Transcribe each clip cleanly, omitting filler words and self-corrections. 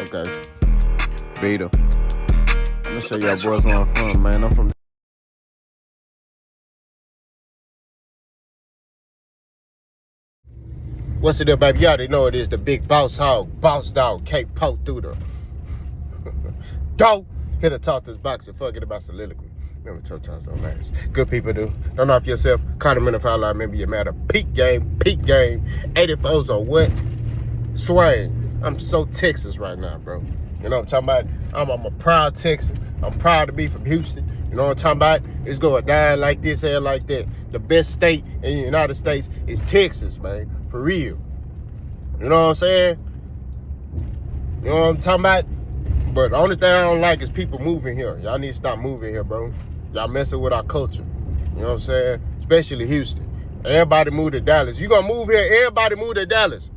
Okay. Beta. I'm gonna show y'all boys where I'm from, man. I'm from What's it up, baby? Y'all already know it is the big boss hog, boss dog, can't poke through the dough. Here to talk this boxing, forget about soliloquy. Remember, tough times don't last. Good people do. Don't knock yourself. Caught him in the foul line, remember your matter. Peak game. 84s or what? Swing. I'm so Texas right now, bro. You know what I'm talking about? I'm a proud Texan. I'm proud to be from Houston. You know what I'm talking about? It's going down like this, and like that. The best state in the United States is Texas, man. For real. You know what I'm saying? You know what I'm talking about? But the only thing I don't like is people moving here. Y'all need to stop moving here, bro. Y'all messing with our culture. You know what I'm saying? Especially Houston. Everybody move to Dallas. You gonna move here, everybody move to Dallas.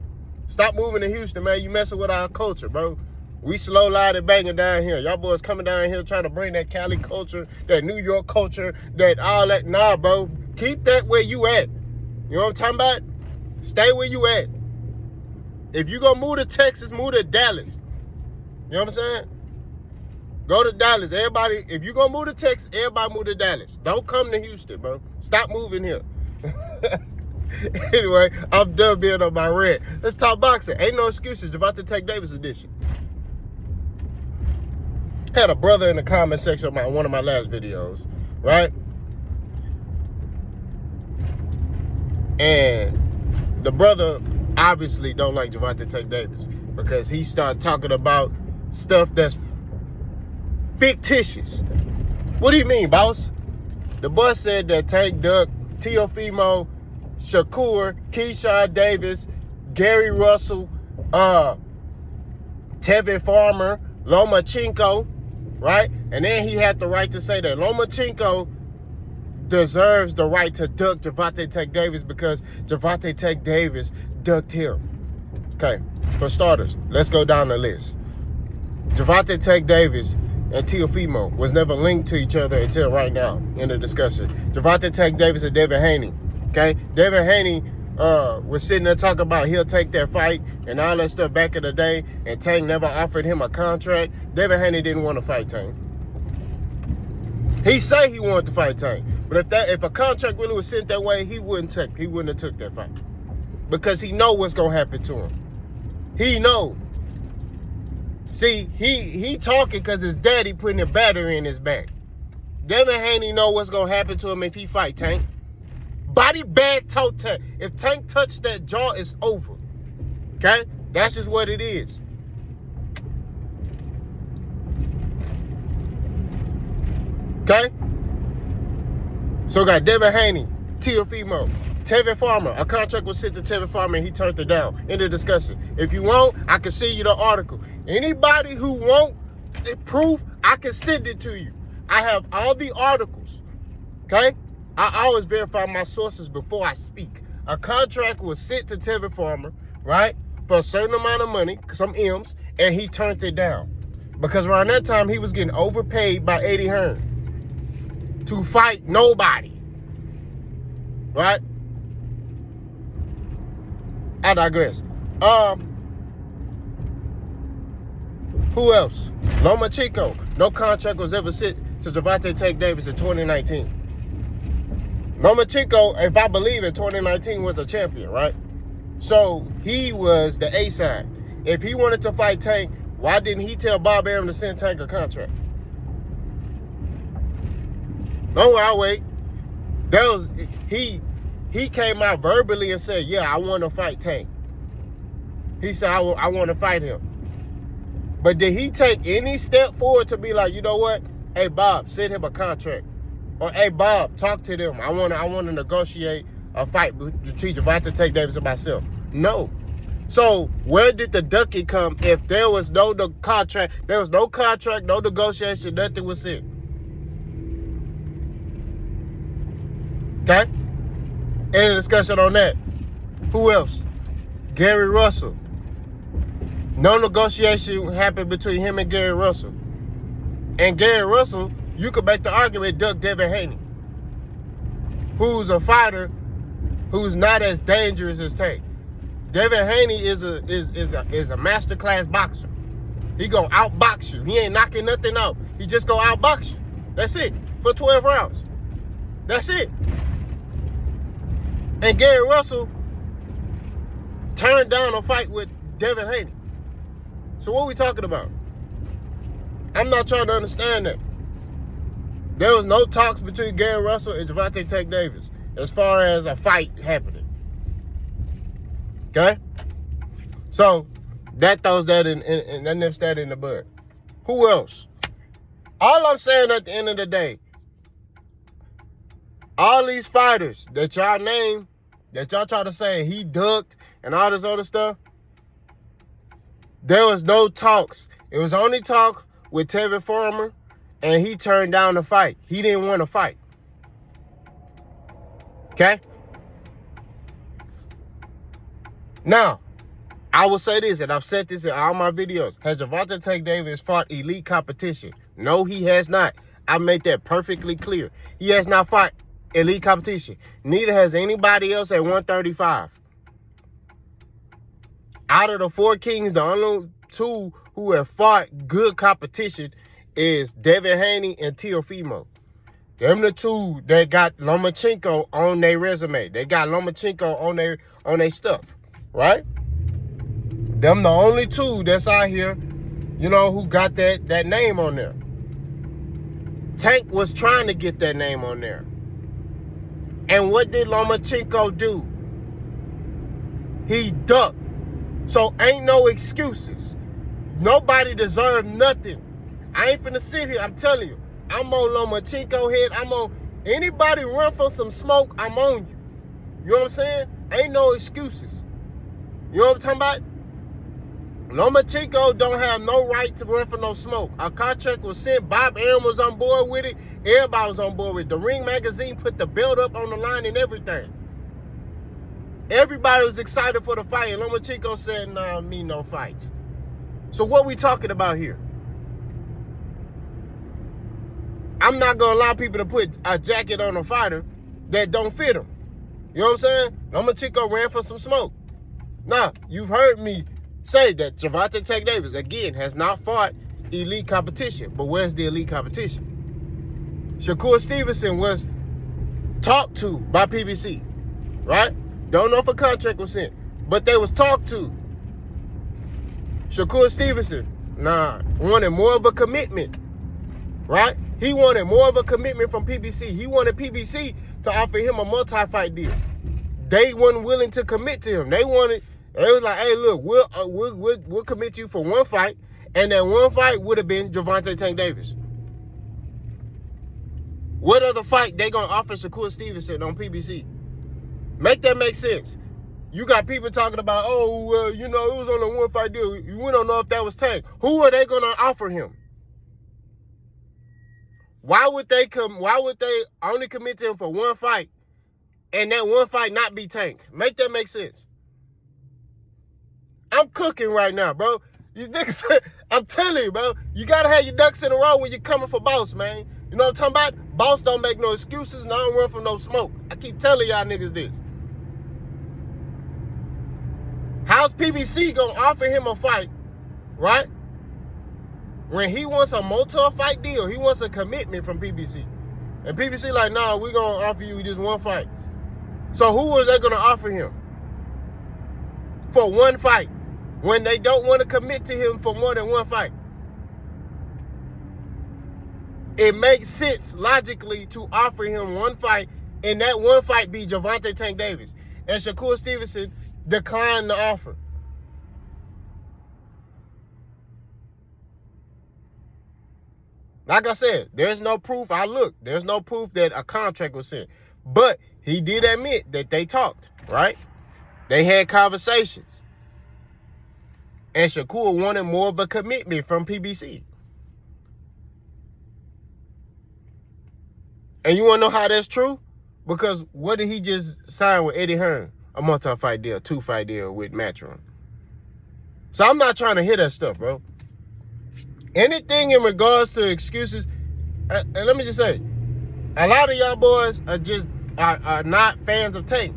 Stop moving to Houston, man. You messing with our culture, bro. We slow loud and banging down here. Y'all boys coming down here trying to bring that Cali culture, that New York culture, that all that. Nah, bro. Keep that where you at. You know what I'm talking about? Stay where you at. If you gonna move to Texas, move to Dallas. You know what I'm saying? Go to Dallas. Everybody, if you gonna move to Texas, everybody move to Dallas. Don't come to Houston, bro. Stop moving here. Anyway, I'm done being on my rant. Let's talk boxing. Ain't no excuses. Gervonta Davis edition. Had a brother in the comment section of one of my last videos, right? And the brother obviously don't like Gervonta Davis because he started talking about stuff that's fictitious. What do you mean, boss? The boy said that Tank Duck, Teofimo, Shakur, Keyshawn Davis, Gary Russell, Tevin Farmer, Lomachenko, right? And then he had the right to say that Lomachenko deserves the right to duck Gervonta Davis because Gervonta Davis ducked him. Okay, for starters, let's go down the list. Gervonta Davis and Teofimo was never linked to each other until right now in the discussion. Gervonta Davis and Devin Haney. Okay, Devin Haney was sitting there talking about he'll take that fight and all that stuff back in the day, and Tank never offered him a contract. Devin Haney didn't want to fight Tank. He said he wanted to fight Tank, but if a contract really was sent that way, he wouldn't have took that fight because he know what's gonna happen to him. He know. See, he talking because his daddy putting a battery in his back. Devin Haney know what's gonna happen to him if he fight Tank. Body bag toe tap. If Tank touched that jaw, it's over. Okay? That's just what it is. Okay? So we got Devin Haney, Teofimo, Tevin Farmer. A contract was sent to Tevin Farmer and he turned it down. In the discussion. If you want, I can send you the article. Anybody who want proof, I can send it to you. I have all the articles. Okay? I always verify my sources before I speak. A contract was sent to Tevin Farmer, right? For a certain amount of money, some M's, and he turned it down. Because around that time, he was getting overpaid by Eddie Hearn to fight nobody. Right? I digress. Who else? Lomachenko. No contract was ever sent to Gervonta Davis in 2019. Lomachenko, if I believe in 2019, was a champion, right? So he was the A side. If he wanted to fight Tank, why didn't he tell Bob Arum to send Tank a contract? Don't worry, I'll wait. He came out verbally and said, yeah, I want to fight Tank. He said, I want to fight him. But did he take any step forward to be like, you know what? Hey, Bob, send him a contract. Or, hey, Bob, talk to them. I want to negotiate a fight between Gervonta Davis and myself. No. So where did the ducking come if there was no contract? There was no contract, no negotiation, nothing was sent. Okay? Any discussion on that? Who else? Gary Russell. No negotiation happened between him and Gary Russell. And Gary Russell, you could make the argument, duck Devin Haney, who's a fighter who's not as dangerous as Tank. Devin Haney is a masterclass boxer. He gonna outbox you. He ain't knocking nothing out. He just gonna outbox you. That's it. For 12 rounds. That's it. And Gary Russell turned down a fight with Devin Haney. So what are we talking about? I'm not trying to understand that. There was no talks between Gary Russell and Gervonta Tank Davis as far as a fight happening. Okay? So that throws that in and that nips that in the bud. Who else? All I'm saying at the end of the day, all these fighters that y'all name, that y'all try to say he ducked and all this other stuff, there was no talks. It was only talk with Tevin Farmer, and he turned down the fight. He didn't want to fight. Okay? Now, I will say this, and I've said this in all my videos. Has Gervonta Tank Davis fought elite competition? No, he has not. I made that perfectly clear. He has not fought elite competition. Neither has anybody else at 135. Out of the four kings, the only two who have fought good competition is Devin Haney and Teofimo. Them the two that got Lomachenko on their resume. They got Lomachenko on their stuff, right? Them the only two that's out here, you know, who got that name on there. Tank was trying to get that name on there. And what did Lomachenko do? He ducked. So ain't no excuses. Nobody deserved nothing. I ain't finna sit here. I'm telling you. I'm on Lomachenko head. I'm on anybody run from some smoke, I'm on you. You know what I'm saying? Ain't no excuses. You know what I'm talking about? Lomachenko don't have no right to run for no smoke. Our contract was sent. Bob Arum was on board with it. Everybody was on board with it. The Ring magazine put the belt up on the line and everything. Everybody was excited for the fight. And Lomachenko said, nah, me no fights. So what we talking about here? I'm not going to allow people to put a jacket on a fighter that don't fit him. You know what I'm saying? Lomachenko ran for some smoke. Now, you've heard me say that Gervonta Tank Davis, again, has not fought elite competition. But where's the elite competition? Shakur Stevenson was talked to by PBC, right? Don't know if a contract was sent, but they was talked to. Shakur Stevenson, wanted more of a commitment, right? He wanted more of a commitment from PBC. He wanted PBC to offer him a multi-fight deal. They weren't willing to commit to him. They was like, hey, look, we'll commit you for one fight, and that one fight would have been Gervonta Tank Davis. What other fight they gonna offer Shakur Stevenson on PBC? Make that make sense. You got people talking about, oh, well, you know, it was on a one-fight deal. We don't know if that was Tank. Who are they gonna offer him? Why would they only commit to him for one fight and that one fight not be Tank? Make that make sense. I'm cooking right now, bro. These niggas, I'm telling you, bro, you gotta have your ducks in a row when you're coming for Boss, man. You know what I'm talking about? Boss don't make no excuses and I don't run from no smoke. I keep telling y'all niggas this. How's PBC gonna offer him a fight, right? When he wants a multi-fight deal, he wants a commitment from PBC. And PBC like, nah, we're going to offer you just one fight. So who are they going to offer him for one fight when they don't want to commit to him for more than one fight? It makes sense logically to offer him one fight and that one fight be Gervonta Tank Davis. And Shakur Stevenson declined the offer. Like I said, there's no proof. There's no proof that a contract was sent. But he did admit that they talked, right? They had conversations. And Shakur wanted more of a commitment from PBC. And you want to know how that's true? Because what did he just sign with Eddie Hearn? A multi-fight deal, 2-fight deal with Matchroom. So I'm not trying to hear that stuff, bro. Anything in regards to excuses, and let me just say, a lot of y'all boys are not fans of Tank.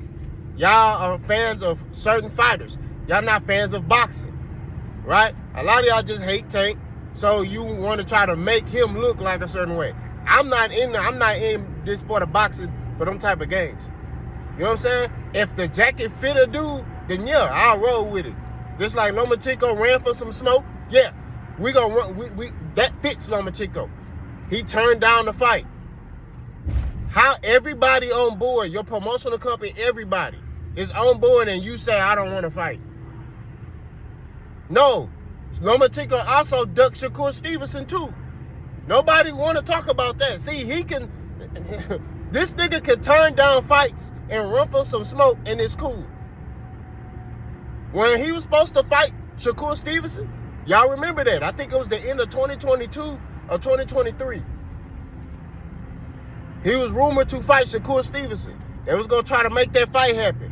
Y'all are fans of certain fighters. Y'all not fans of boxing, right? A lot of y'all just hate Tank, so you want to try to make him look like a certain way. I'm not in this sport of boxing for them type of games. You know what I'm saying? If the jacket fit a dude, then yeah, I'll roll with it. Just like Lomachenko ran for some smoke, yeah, we gonna run. That fits Lomachenko. He turned down the fight. How everybody on board, your promotional company, everybody is on board, and you say I don't want to fight. No, Lomachenko also ducked Shakur Stevenson too. Nobody want to talk about that. See, he can. This nigga can turn down fights and run from some smoke, and it's cool. When he was supposed to fight Shakur Stevenson, y'all remember that? I think it was the end of 2022 or 2023. He was rumored to fight Shakur Stevenson. They was gonna try to make that fight happen.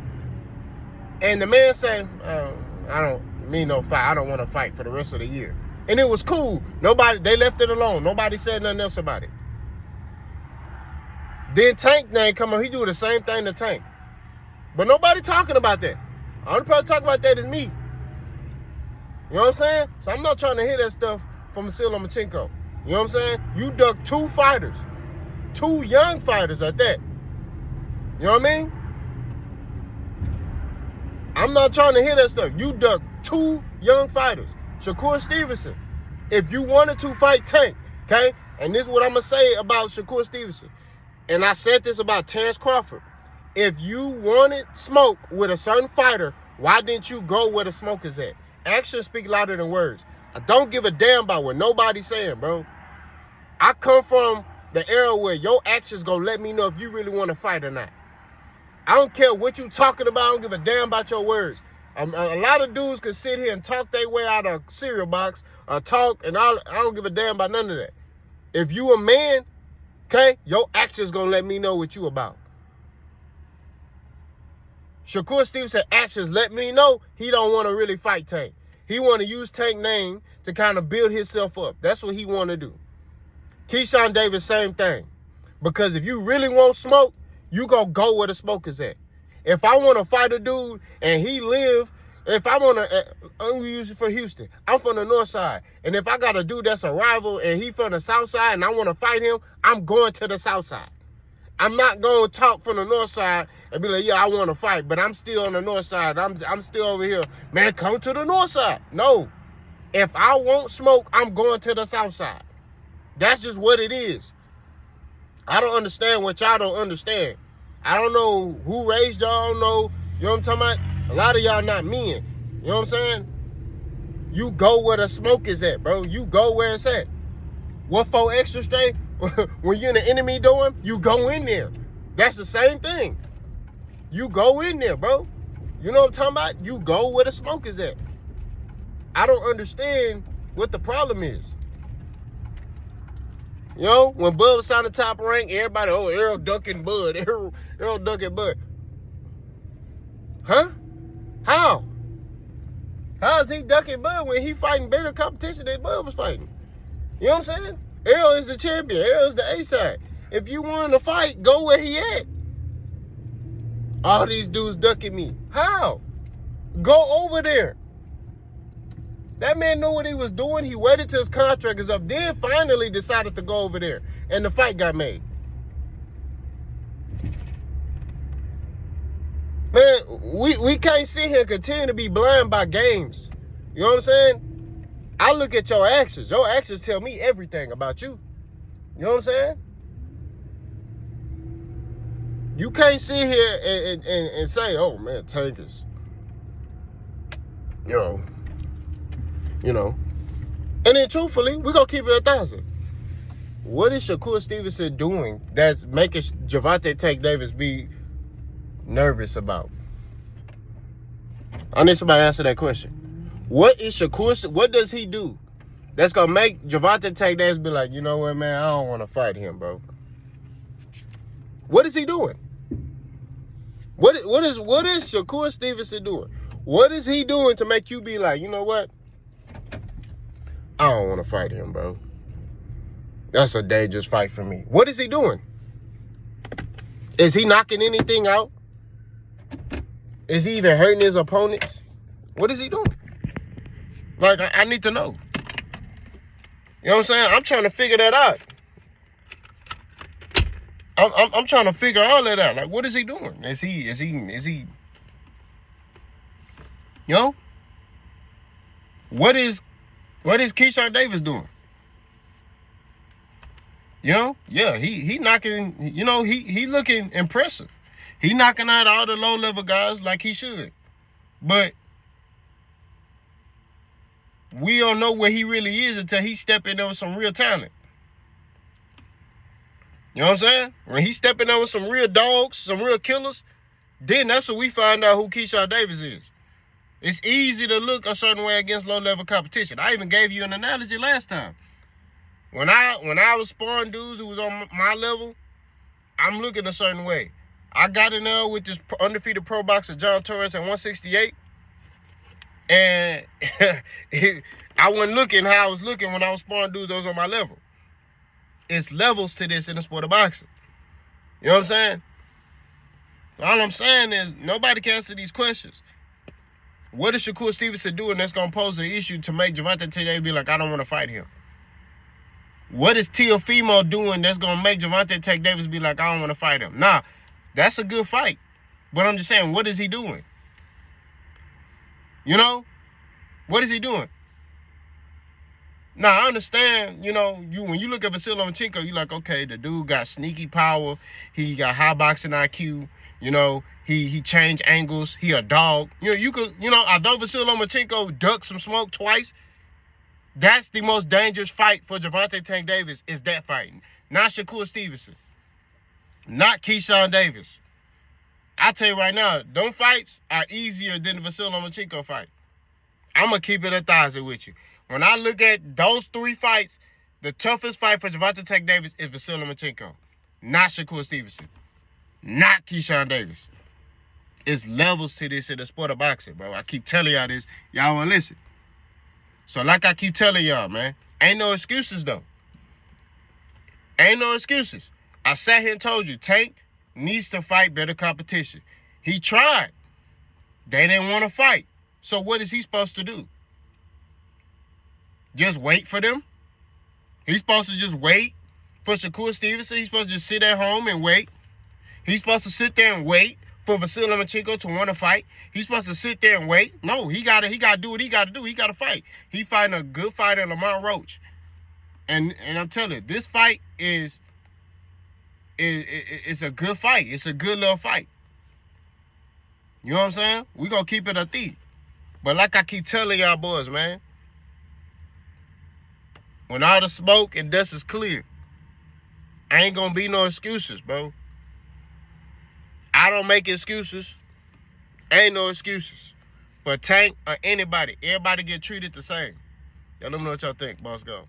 And the man said, I don't mean no fight. I don't want to fight for the rest of the year. And it was cool. They left it alone. Nobody said nothing else about it. Then Tank name come on, he do the same thing to Tank. But nobody talking about that. The only person talking about that is me. You know what I'm saying? So I'm not trying to hear that stuff from Vasyl Lomachenko. You know what I'm saying? You ducked 2 fighters. 2 young fighters at that. You know what I mean? I'm not trying to hear that stuff. You ducked 2 young fighters. Shakur Stevenson, if you wanted to fight Tank, okay? And this is what I'm going to say about Shakur Stevenson. And I said this about Terrence Crawford. If you wanted smoke with a certain fighter, why didn't you go where the smoke is at? Actions speak louder than words. I don't give a damn about what nobody's saying, bro. I come from the era where your actions gonna let me know if you really want to fight or not. I don't care what you talking about. I don't give a damn about your words. A lot of dudes can sit here and talk their way out of a cereal box or talk, and I don't give a damn about none of that. If you a man, okay, your actions gonna let me know what you about. Shakur Stevenson actions let me know he don't want to really fight Tank. He want to use Tank name to kind of build himself up. That's what he want to do. Keyshawn Davis, same thing. Because if you really want smoke, you gonna go where the smoke is at. If I want to fight a dude and he live, if I want to, I'm use it for Houston. I'm from the north side. And if I got a dude that's a rival and he from the south side and I want to fight him, I'm going to the south side. I'm not going to talk from the north side and be like, yeah, I want to fight, but I'm still on the north side. I'm still over here. Man, come to the north side. No. If I want smoke, I'm going to the south side. That's just what it is. I don't understand what y'all don't understand. I don't know who raised y'all. I don't know. You know what I'm talking about? A lot of y'all not men. You know what I'm saying? You go where the smoke is at, bro. You go where it's at. What for extra straight? When you're in the enemy dorm, you go in there. That's the same thing. You go in there, bro. You know what I'm talking about? You go where the smoke is at. I don't understand what the problem is. You know, when Bud was on the top rank, everybody, oh, Errol ducking Bud. Errol ducking Bud. Huh? How? How is he ducking Bud when he fighting better competition than Bud was fighting? You know what I'm saying? Errol is the champion. Errol is the A-side. If you want to fight, go where he at. All these dudes ducking me. How? Go over there. That man knew what he was doing. He waited till his contract is up. Then finally decided to go over there. And the fight got made. Man, we can't sit here and continue to be blind by games. You know what I'm saying? I look at your actions. Your actions tell me everything about you. You know what I'm saying? You can't sit here and say, oh, man, Tank is, you know. And then, truthfully, we're going to keep it 1,000. What is Shakur Stevenson doing that's making Gervonta Tank Davis be nervous about? I need somebody to answer that question. What is Shakur? What does he do that's gonna make Gervonta Tank Davis be like, you know what, man, I don't want to fight him, bro? What is he doing? What is Shakur Stevenson doing? What is he doing to make you be like, you know what? I don't want to fight him, bro. That's a dangerous fight for me. What is he doing? Is he knocking anything out? Is he even hurting his opponents? What is he doing? Like, I need to know. You know what I'm saying? I'm trying to figure that out. I'm trying to figure all that out. Like, what is he doing? Is he, you know? What is Keyshawn Davis doing? You know? Yeah, he knocking, you know, he looking impressive. He knocking out all the low-level guys like he should. But we don't know where he really is until he step in there with some real talent. You know what I'm saying? When he step in there with some real dogs, some real killers, then that's when we find out who Keyshawn Davis is. It's easy to look a certain way against low-level competition. I even gave you an analogy last time. When I was sparring dudes who was on my level, I'm looking a certain way. I got in there with this undefeated pro boxer, John Torres, at 168. And I wasn't looking how I was looking when I was sparring dudes that was on my level. It's levels to this in the sport of boxing. You know what I'm saying? So all I'm saying is nobody can answer these questions. What is Shakur Stevenson doing that's going to pose an issue to make Gervonta today be like, I don't want to fight him? What is Teofimo doing that's going to make Gervonta Tank Davis be like, I don't want to fight him? Nah, that's a good fight. But I'm just saying, what is he doing? You know? What is he doing? Now, I understand, you know, when you look at Vasily Lomachenko, you're like, okay, the dude got sneaky power. He got high boxing IQ. You know, he changed angles. He a dog. You know, although Vasily Lomachenko ducked some smoke twice, that's the most dangerous fight for Gervonta Tank Davis is that fight. Not Shakur Stevenson. Not Keyshawn Davis. I tell you right now, them fights are easier than the Vasily Lomachenko fight. I'm going to keep it 1,000 with you. When I look at those three fights, the toughest fight for Gervonta Tank Davis is Vasily Lomachenko. Not Shakur Stevenson. Not Keyshawn Davis. It's levels to this in the sport of boxing, bro. I keep telling y'all this. Y'all want to listen. So like I keep telling y'all, man, ain't no excuses, though. Ain't no excuses. I sat here and told you, Tank needs to fight better competition. He tried. They didn't want to fight. So what is he supposed to do? Just wait for them? He's supposed to just wait for Shakur Stevenson? He's supposed to just sit at home and wait? He's supposed to sit there and wait for Vasily Lomachenko to want to fight? He's supposed to sit there and wait? No, he gotta do what he gotta do. He gotta fight. He fighting a good fighter, Lamont Roach. And I'm telling you, this fight is a good fight. It's a good little fight. You know what I'm saying? We gonna keep it a thief. But like I keep telling y'all boys, man, when all the smoke and dust is clear, ain't gonna be no excuses, bro. I don't make excuses. Ain't no excuses. For Tank or anybody. Everybody get treated the same. Y'all let me know what y'all think. Boss go.